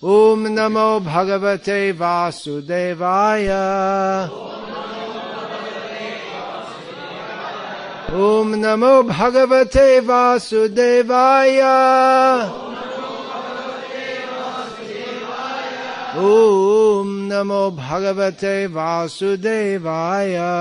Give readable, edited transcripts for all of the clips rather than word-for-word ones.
Om Namo Bhagavate Vasudevaya. Om Namo Bhagavate Vasudevaya. Om Namo Bhagavate Vasudevaya.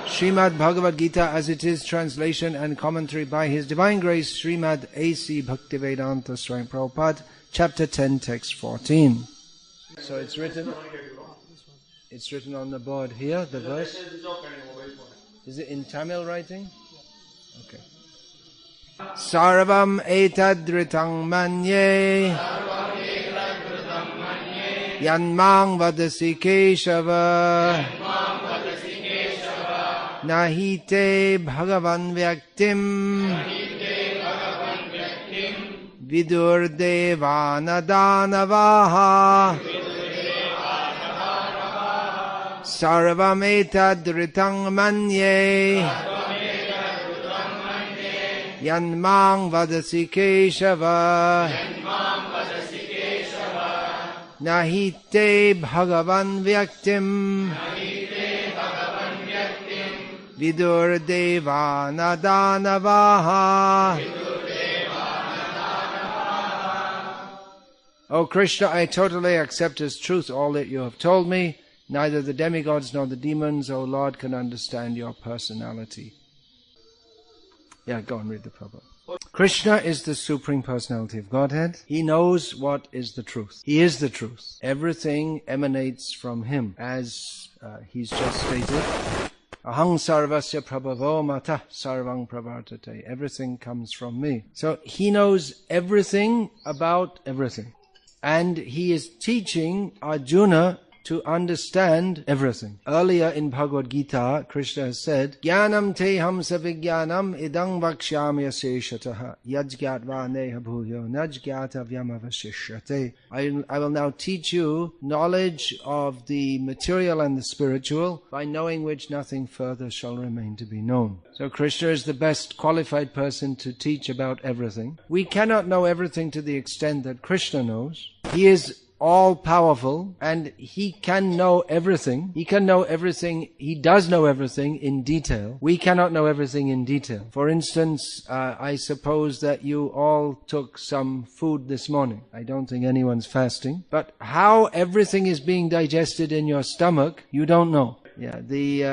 Srimad Bhagavad Gita as it is, translation and commentary by His Divine Grace Srimad A.C. Bhaktivedanta Swami Prabhupada, Chapter 10, Text 14. So it's written on the board here, the verse. Is it in Tamil writing? Okay. Sarvam etadritang manye yanmang vadasi Keshava nahite bhagavan vyaktim vidur devana danavaha sarvam etadritang manye yanmang vadasi Keshava nahite bhagavan vyaktim vidur devana danavaha. O Krishna, I totally accept as truth all that you have told me. Neither the demigods nor the demons, O Lord, can understand your personality. Yeah, go and read the Prabhupada. Krishna is the Supreme Personality of Godhead. He knows what is the truth. He is the truth. Everything emanates from Him. As he's just stated, Ahang sarvasya prabhavo matah sarvang pravartate. Everything comes from me. So He knows everything about everything. And He is teaching Arjuna to understand everything. Earlier in Bhagavad Gita, Krishna has said, Jnanam te hamsa vijnanam idang vakshyami aseshataha yajgyatva neha bhuyo najgyatavyam avashishyate. I will now teach you knowledge of the material and the spiritual, by knowing which nothing further shall remain to be known. So Krishna is the best qualified person to teach about everything. We cannot know everything to the extent that Krishna knows. He is all-powerful, and He can know everything. He can know everything. He does know everything in detail. We cannot know everything in detail. For instance, I suppose that you all took some food this morning. I don't think anyone's fasting. But how everything is being digested in your stomach, you don't know. Yeah, the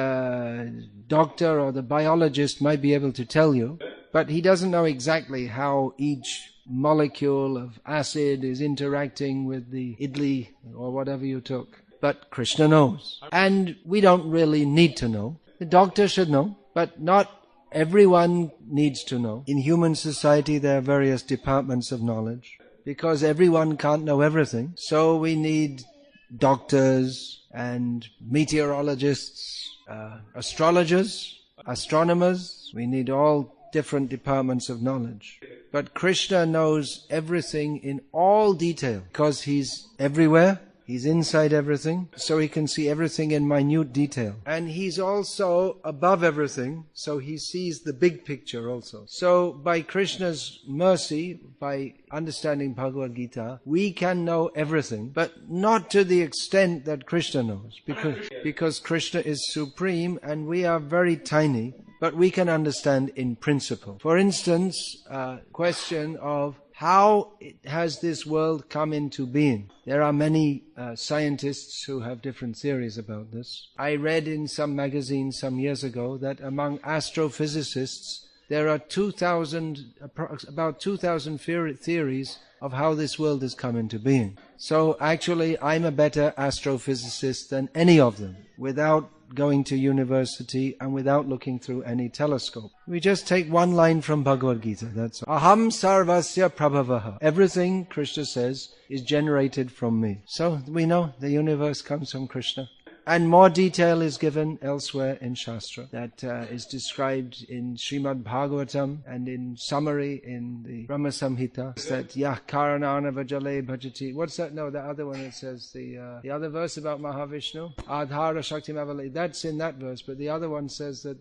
doctor or the biologist might be able to tell you, but he doesn't know exactly how each molecule of acid is interacting with the idli or whatever you took. But Krishna knows. And we don't really need to know. The doctor should know, but not everyone needs to know. In human society there are various departments of knowledge, because everyone can't know everything. So we need doctors and meteorologists, astrologers, astronomers. We need all different departments of knowledge. But Krishna knows everything in all detail, because He's everywhere, He's inside everything, so He can see everything in minute detail. And He's also above everything, so He sees the big picture also. So by Krishna's mercy, by understanding Bhagavad Gita, we can know everything, but not to the extent that Krishna knows, because Krishna is supreme and we are very tiny. But we can understand in principle. For instance, question of how has this world come into being? There are many scientists who have different theories about this. I read in some magazine some years ago that among astrophysicists there are about 2,000 theories of how this world has come into being. So actually I'm a better astrophysicist than any of them, without going to university and without looking through any telescope. We just take one line from Bhagavad Gita, that's all. Aham sarvasya prabhavaha. Everything, Krishna says, is generated from me. So we know the universe comes from Krishna. And more detail is given elsewhere in Shastra that is described in Srimad Bhagavatam and in summary in the Brahma Samhita. It's that Yah Karanana Vajale Bhajati. What's that? No, the other one it says the other verse about Mahavishnu. Adhara Shakti Mavali. That's in that verse, but the other one says that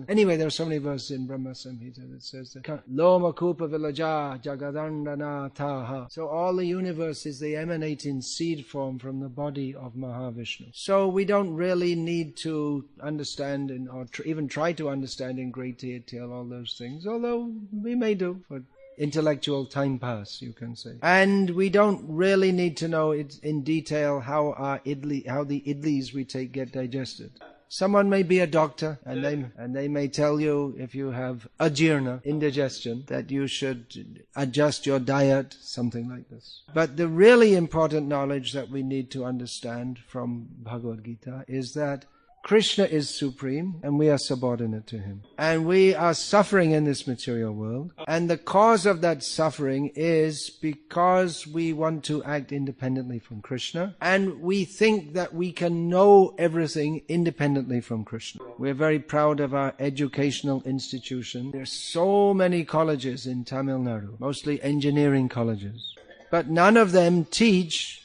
anyway, there are so many verses in Brahma Samhita that says that Loma Kupa Vilaja Jagadandana Taha. So all the universes, they emanate in seed form from the body of Mahavishnu. So we don't really need to understand or even try to understand in great detail all those things, although we may do for intellectual time pass, you can say. And we don't really need to know it in detail how the idlis we take get digested. Someone may be a doctor and they may tell you if you have ajirna, indigestion, that you should adjust your diet, something like this. But the really important knowledge that we need to understand from Bhagavad Gita is that Krishna is supreme and we are subordinate to him. And we are suffering in this material world. And the cause of that suffering is because we want to act independently from Krishna. And we think that we can know everything independently from Krishna. We're very proud of our educational institution. There's so many colleges in Tamil Nadu, mostly engineering colleges. But none of them teach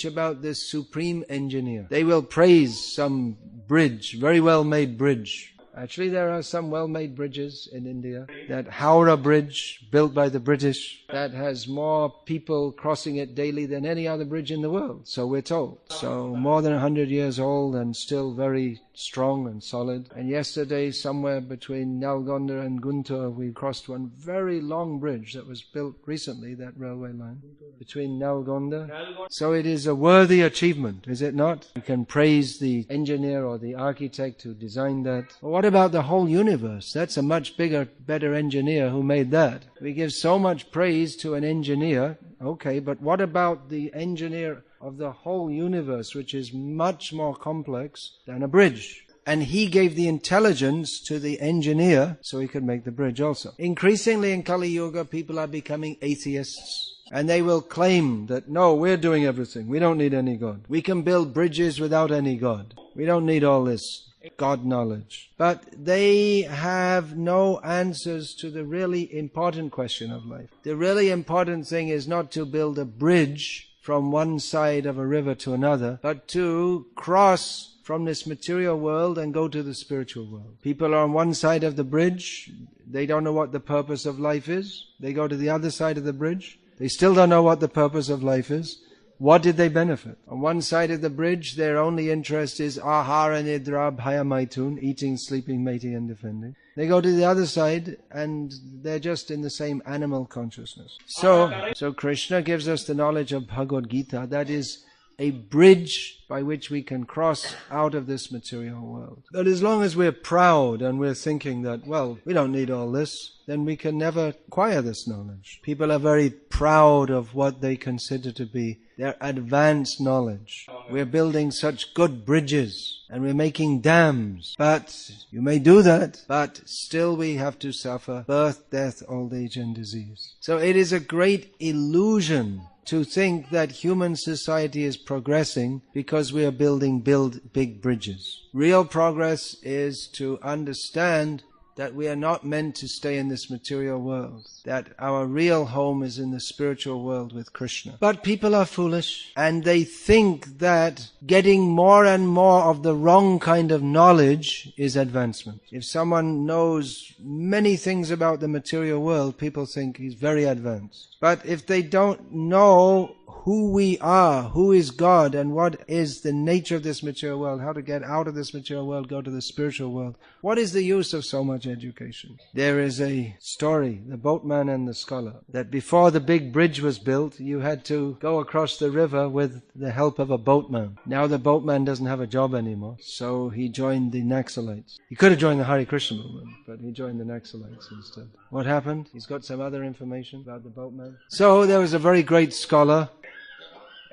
about this supreme engineer. They will praise some bridge, very well made bridge. Actually, there are some well-made bridges in India. That Howrah Bridge, built by the British, that has more people crossing it daily than any other bridge in the world, so we're told. So more than 100 years old and still very strong and solid. And yesterday, somewhere between Nalgonda and Guntur, we crossed one very long bridge that was built recently, that railway line, between Nalgonda. So it is a worthy achievement, is it not? You can praise the engineer or the architect who designed that. What about the whole universe? That's a much better engineer who made that. We give so much praise to an engineer, okay, but what about the engineer of the whole universe, which is much more complex than a bridge? And he gave the intelligence to the engineer so he could make the bridge also. Increasingly in Kali Yuga, people are becoming atheists. And they will claim that, no, we're doing everything. We don't need any God. We can build bridges without any God. We don't need all this God knowledge. But they have no answers to the really important question of life. The really important thing is not to build a bridge from one side of a river to another, but to cross from this material world and go to the spiritual world. People are on one side of the bridge. They don't know what the purpose of life is. They go to the other side of the bridge. They still don't know what the purpose of life is. What did they benefit? On one side of the bridge, their only interest is ahara nidra bhaya maitun, eating, sleeping, mating and defending. They go to the other side and they're just in the same animal consciousness. So Krishna gives us the knowledge of Bhagavad Gita that is a bridge by which we can cross out of this material world. But as long as we're proud and we're thinking that, well, we don't need all this, then we can never acquire this knowledge. People are very proud of what they consider to be their advanced knowledge. We're building such good bridges and we're making dams. But you may do that, but still we have to suffer birth, death, old age and disease. So it is a great illusion to think that human society is progressing because we are building big bridges. Real progress is to understand that we are not meant to stay in this material world, that our real home is in the spiritual world with Krishna. But people are foolish and they think that getting more and more of the wrong kind of knowledge is advancement. If someone knows many things about the material world, people think he's very advanced. But if they don't know who we are, who is God, and what is the nature of this material world, how to get out of this material world, go to the spiritual world, what is the use of so much education? There is a story, the boatman and the scholar, that before the big bridge was built, you had to go across the river with the help of a boatman. Now the boatman doesn't have a job anymore, so he joined the Naxalites. He could have joined the Hare Krishna movement, but he joined the Naxalites instead. What happened? He's got some other information about the boatman. So there was a very great scholar,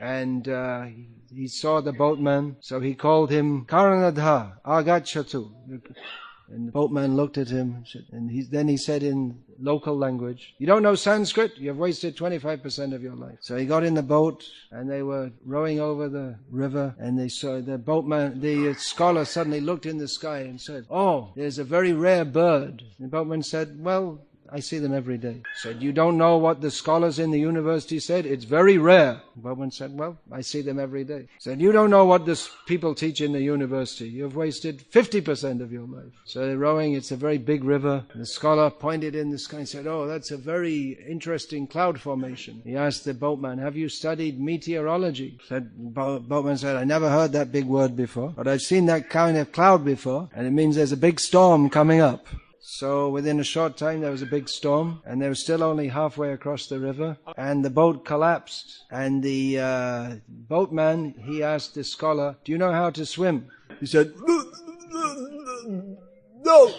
and he saw the boatman, so he called him Karanadha Agachatu. And the boatman looked at him, and then he said in local language, "You don't know Sanskrit? You've wasted 25% of your life." So he got in the boat, and they were rowing over the river, and they saw the scholar suddenly looked in the sky and said, "Oh, there's a very rare bird." The boatman said, "Well, I see them every day." Said, "You don't know what the scholars in the university said? It's very rare." The boatman said, "Well, I see them every day." Said, "You don't know what the people teach in the university. You've wasted 50% of your life." So they're rowing, it's a very big river. The scholar pointed in the sky and said, "Oh, that's a very interesting cloud formation." He asked the boatman, "Have you studied meteorology?" Boatman said, "I never heard that big word before, but I've seen that kind of cloud before, and it means there's a big storm coming up." So within a short time there was a big storm, and they were still only halfway across the river, and the boat collapsed. And the boatman, he asked the scholar, "Do you know how to swim?" He said, "No."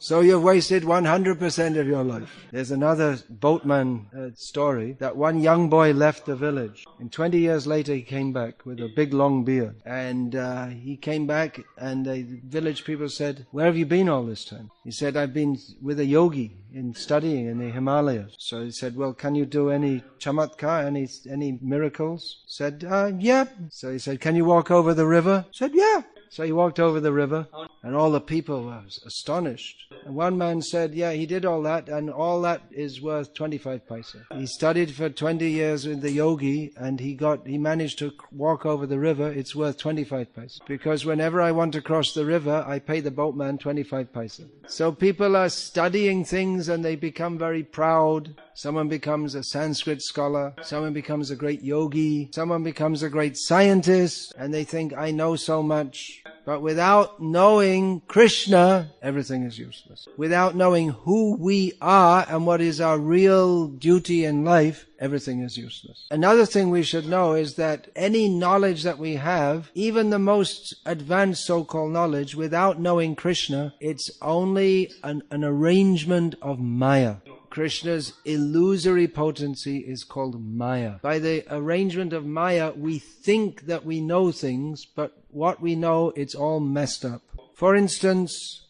So you've wasted 100% of your life. There's another boatman story that one young boy left the village, and 20 years later he came back with a big long beard. And he came back, and the village people said, "Where have you been all this time?" He said, "I've been with a yogi studying in the Himalayas." So he said, "Well, can you do any chamatkar, any miracles?" Said, "Yeah." So he said, "Can you walk over the river?" Said, "Yeah." So he walked over the river, and all the people were astonished. And one man said, "Yeah, he did all that, and all that is worth 25 paisa. He studied for 20 years with the yogi, and he managed to walk over the river. It's worth 25 paisa. Because whenever I want to cross the river, I pay the boatman 25 paisa." So people are studying things, and they become very proud. Someone becomes a Sanskrit scholar, someone becomes a great yogi, someone becomes a great scientist, and they think, "I know so much." But without knowing Krishna, everything is useless. Without knowing who we are and what is our real duty in life, everything is useless. Another thing we should know is that any knowledge that we have, even the most advanced so-called knowledge, without knowing Krishna, it's only an arrangement of Maya. Krishna's illusory potency is called Maya. By the arrangement of Maya, we think that we know things, but what we know, it's all messed up. For instance,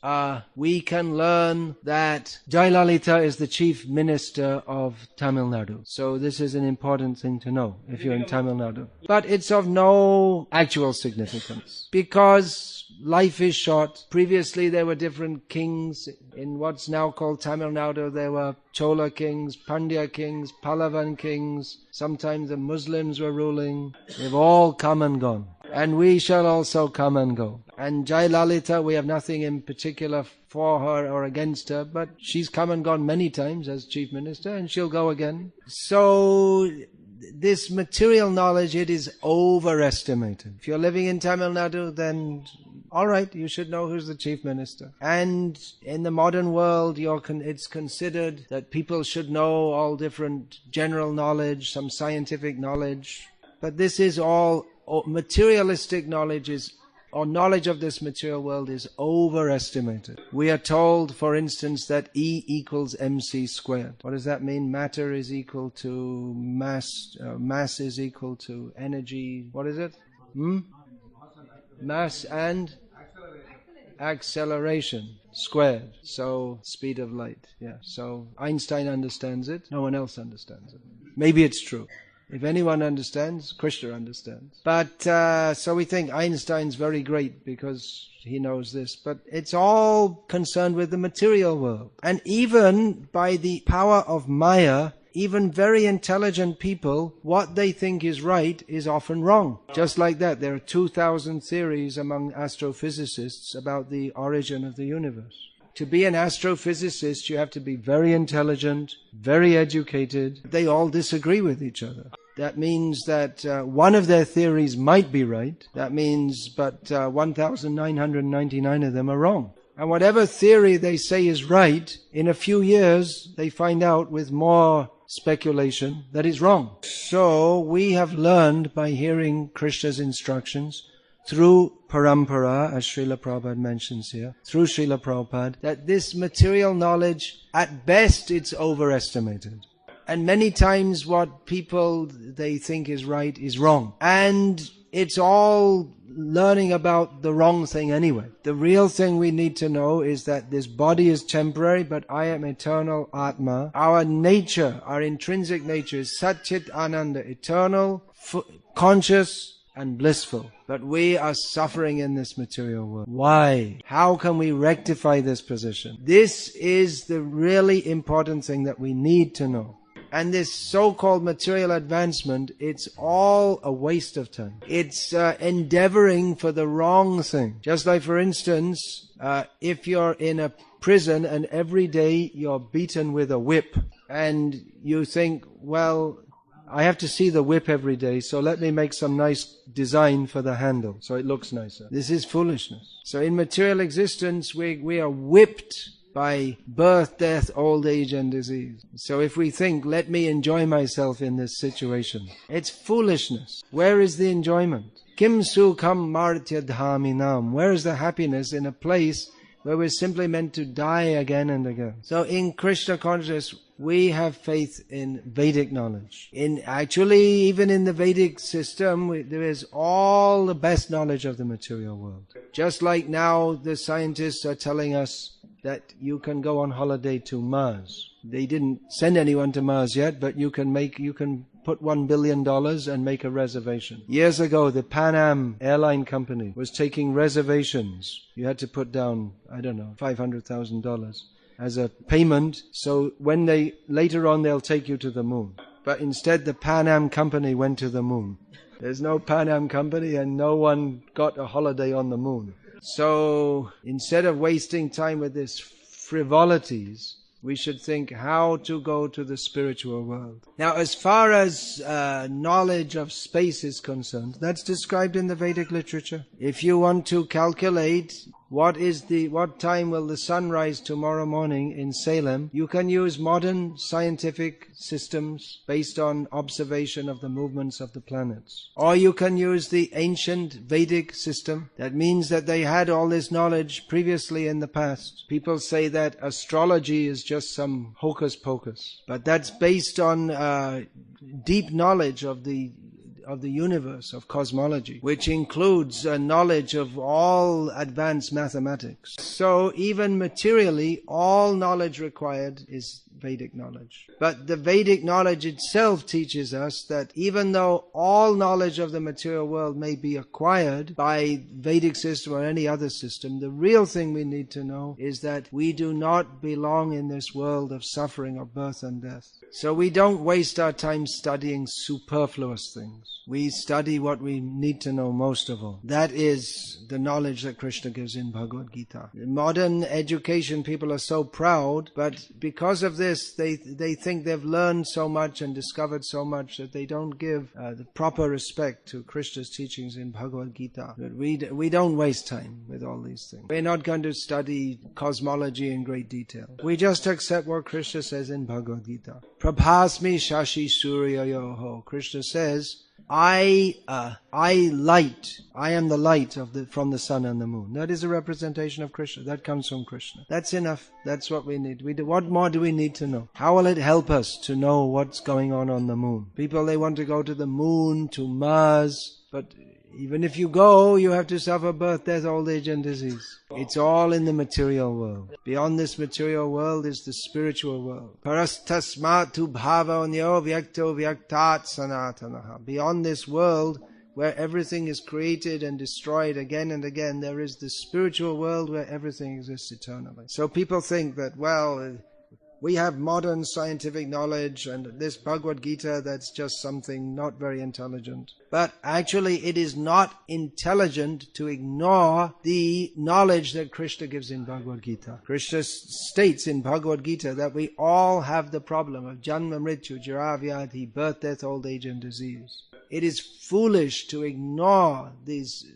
we can learn that Jayalalitha is the chief minister of Tamil Nadu. So this is an important thing to know if you're in Tamil Nadu. But it's of no actual significance, because life is short. Previously there were different kings. In what's now called Tamil Nadu, there were Chola kings, Pandya kings, Pallavan kings. Sometimes the Muslims were ruling. They've all come and gone. And we shall also come and go. And Jayalalitha, we have nothing in particular for her or against her, but she's come and gone many times as chief minister, and she'll go again. So this material knowledge, it is overestimated. If you're living in Tamil Nadu, then all right, you should know who's the chief minister. And in the modern world, it's considered that people should know all different general knowledge, some scientific knowledge. But this is all materialistic knowledge, or knowledge of this material world is overestimated. We are told, for instance, that E equals mc squared. What does that mean? Matter is equal to mass, mass is equal to energy. What is it? Mass and acceleration squared. So speed of light. Yeah. So Einstein understands it. No one else understands it. Maybe it's true. If anyone understands, Krishna understands. But so we think Einstein's very great because he knows this. But it's all concerned with the material world. And even by the power of Maya, even very intelligent people, what they think is right is often wrong. Just like that, there are 2,000 theories among astrophysicists about the origin of the universe. To be an astrophysicist, you have to be very intelligent, very educated. They all disagree with each other. That means that one of their theories might be right. That means, but 1,999 of them are wrong. And whatever theory they say is right, in a few years, they find out with more speculation that it's wrong. So we have learned by hearing Krishna's instructions through parampara, as Srila Prabhupada mentions here, through Srila Prabhupada, that this material knowledge, at best, it's overestimated. And many times what people, they think is right is wrong. And it's all learning about the wrong thing anyway. The real thing we need to know is that this body is temporary, but I am eternal Atma. Our nature, our intrinsic nature is Sat Chit Ananda, eternal, conscious and blissful. But we are suffering in this material world. Why? How can we rectify this position? This is the really important thing that we need to know. And this so-called material advancement, it's all a waste of time. It's endeavoring for the wrong thing. Just like, for instance, if you're in a prison and every day you're beaten with a whip, and you think, well, I have to see the whip every day, so let me make some nice design for the handle so it looks nicer. This is foolishness. So in material existence, we are whipped by birth, death, old age and disease. So if we think, let me enjoy myself in this situation, it's foolishness. Where is the enjoyment? Kim sukham martya dhaminam. Where is the happiness in a place where we're simply meant to die again and again? So in Krishna consciousness, we have faith in Vedic knowledge. Even in the Vedic system, there is all the best knowledge of the material world. Just like now the scientists are telling us that you can go on holiday to Mars. They didn't send anyone to Mars yet, but you can put $1 billion and make a reservation. Years ago, the Pan Am airline company was taking reservations. You had to put down, $500,000 as a payment, so later on they'll take you to the moon. But instead the Pan Am company went to the moon. There's no Pan Am company and no one got a holiday on the moon. So instead of wasting time with these frivolities, we should think how to go to the spiritual world. Now, as far as knowledge of space is concerned, that's described in the Vedic literature. If you want to calculate what time will the sun rise tomorrow morning in Salem, you can use modern scientific systems based on observation of the movements of the planets. Or you can use the ancient Vedic system. That means that they had all this knowledge previously in the past. People say that astrology is just some hocus pocus, but that's based on deep knowledge of the universe, of cosmology, which includes knowledge of all advanced mathematics. So even materially, all knowledge required is Vedic knowledge. But the Vedic knowledge itself teaches us that even though all knowledge of the material world may be acquired by Vedic system or any other system, the real thing we need to know is that we do not belong in this world of suffering of birth and death. So we don't waste our time studying superfluous things. We study what we need to know most of all. That is the knowledge that Krishna gives in Bhagavad Gita. In modern education, people are so proud, but because of this, they think they've learned so much and discovered so much that they don't give the proper respect to Krishna's teachings in Bhagavad Gita. But we don't waste time with all these things. We're not going to study cosmology in great detail. We just accept what Krishna says in Bhagavad Gita. Prabhasmi shashi suryayoho. Krishna says, I am the light from the sun and the moon. That is a representation of Krishna. That comes from Krishna. That's enough. That's what we need. What more do we need to know? How will it help us to know what's going on the moon? People, they want to go to the moon, to Mars, but even if you go, you have to suffer birth, death, old age and disease. It's all in the material world. Beyond this material world is the spiritual world. Parastasmatu bhavanyo vyakto vyaktat sanatanaha. Beyond this world, where everything is created and destroyed again and again, there is the spiritual world where everything exists eternally. So people think that, well, we have modern scientific knowledge and this Bhagavad Gita, that's just something not very intelligent. But actually it is not intelligent to ignore the knowledge that Krishna gives in Bhagavad Gita. Krishna states in Bhagavad Gita that we all have the problem of janma mrityu, jara vyadhi, birth, death, old age and disease. It is foolish to ignore these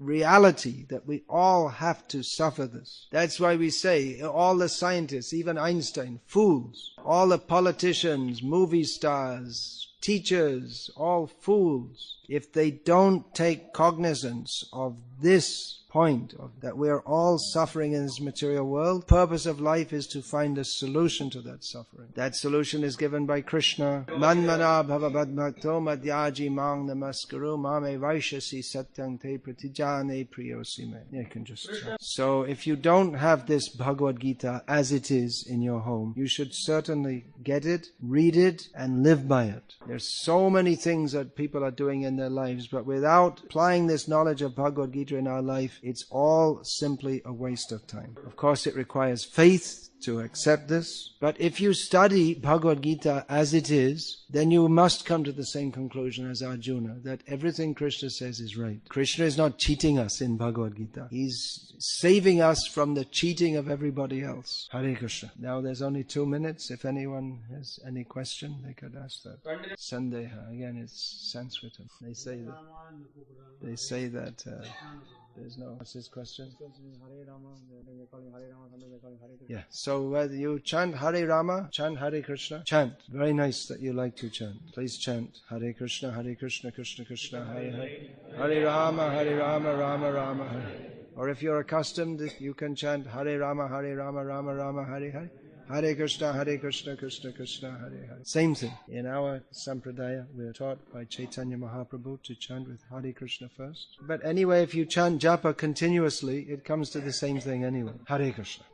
reality that we all have to suffer this. That's why we say all the scientists, even Einstein, fools. All the politicians, movie stars, teachers, all fools, if they don't take cognizance of this point of that we are all suffering in this material world. Purpose of life is to find a solution to that suffering. That solution is given by Krishna. Manmana bhavabhadbhakto madhyaji mang namaskaru mame vaishasi satyang te pratijane priyosime. You can just chant. So if you don't have this Bhagavad Gita as it is in your home, you should certainly get it, read it, and live by it. There's so many things that people are doing in their lives, but without applying this knowledge of Bhagavad Gita in our life, it's all simply a waste of time. Of course, it requires faith to accept this. But if you study Bhagavad Gita as it is, then you must come to the same conclusion as Arjuna, that everything Krishna says is right. Krishna is not cheating us in Bhagavad Gita. He's saving us from the cheating of everybody else. Hare Krishna. Now there's only 2 minutes. If anyone has any question, they could ask that. Sandeha. Again, it's Sanskrit. They say that there's no... What's his question? Yeah. So whether you chant Hare Rama, chant Hare Krishna, chant. Very nice that you like to chant. Please chant Hare Krishna, Krishna Krishna, Hare Hare. Hare Rama, Rama Rama, Hare. Or if you're accustomed, you can chant Hare Rama, Rama Rama, Hare Hare. Hare Krishna, Krishna Krishna, Hare Hare. Same thing. In our Sampradaya, we are taught by Chaitanya Mahaprabhu to chant with Hare Krishna first. But anyway, if you chant japa continuously, it comes to the same thing anyway. Hare Krishna.